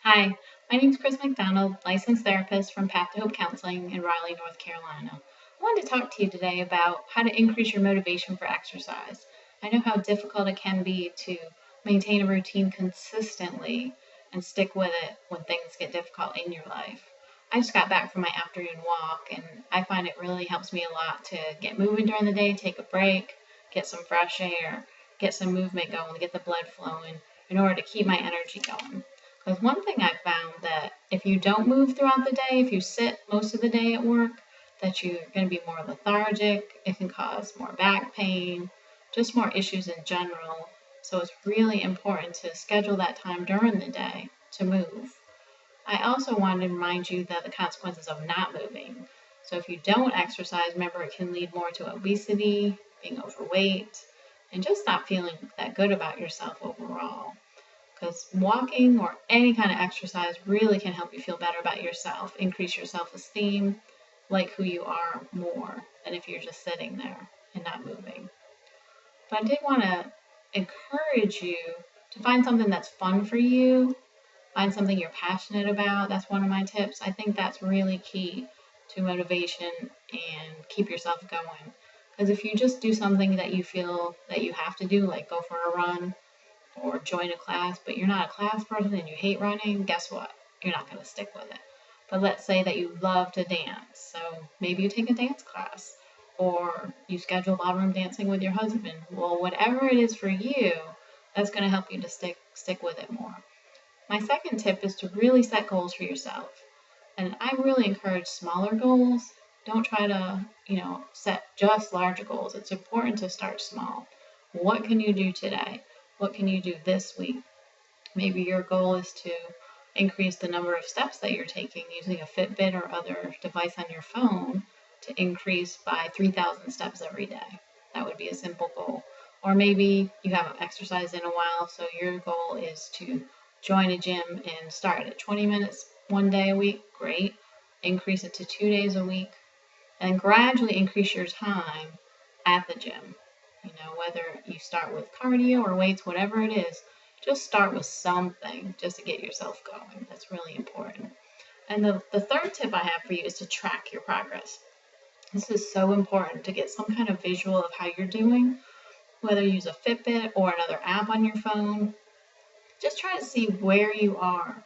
Hi, my name is Chris McDonald, licensed therapist from Path to Hope Counseling in Raleigh, North Carolina. I wanted to talk to you today about how to increase your motivation for exercise. I know how difficult it can be to maintain a routine consistently and stick with it when things get difficult in your life. I just got back from my afternoon walk, and I find it really helps me a lot to get moving during the day, take a break, get some fresh air, get some movement going, get the blood flowing in order to keep my energy going. Because one thing I've found that if you don't move throughout the day, if you sit most of the day at work, that you're going to be more lethargic. It can cause more back pain, just more issues in general. So it's really important to schedule that time during the day to move. I also wanted to remind you that the consequences of not moving. So if you don't exercise, remember it can lead more to obesity, being overweight, and just not feeling that good about yourself overall. Because walking or any kind of exercise really can help you feel better about yourself, increase your self-esteem, like who you are more than if you're just sitting there and not moving. But I did want to encourage you to find something that's fun for you, find something you're passionate about. That's one of my tips. I think that's really key to motivation and keep yourself going. Because if you just do something that you feel that you have to do, like go for a run, or join a class, but you're not a class person and you hate running, guess what? You're not going to stick with it. But let's say that you love to dance. So maybe you take a dance class or you schedule ballroom dancing with your husband. Well, whatever it is for you, that's going to help you to stick with it more. My second tip is to really set goals for yourself. And I really encourage smaller goals. Don't try to, set just larger goals. It's important to start small. What can you do today? What can you do this week? Maybe your goal is to increase the number of steps that you're taking using a Fitbit or other device on your phone to increase by 3,000 steps every day. That would be a simple goal. Or maybe you haven't exercised in a while, so your goal is to join a gym and start at 20 minutes one day a week. Great. Increase it to 2 days a week and gradually increase your time at the gym. Whether you start with cardio or weights, whatever it is, just start with something just to get yourself going. That's really important. And the third tip I have for you is to track your progress. This is so important to get some kind of visual of how you're doing, whether you use a Fitbit or another app on your phone. Just try to see where you are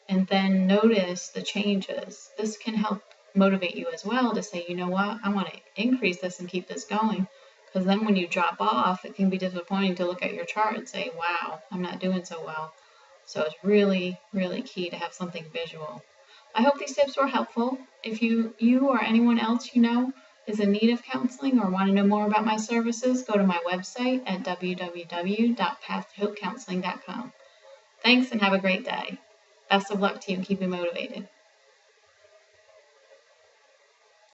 and then notice the changes. This can help motivate you as well to say, you know what, I want to increase this and keep this going. Because then when you drop off, it can be disappointing to look at your chart and say, wow, I'm not doing so well. So it's really, really key to have something visual. I hope these tips were helpful. If you or anyone else you know is in need of counseling or want to know more about my services, go to my website at www.pathtohopecounseling.com. Thanks and have a great day. Best of luck to you and keep you motivated.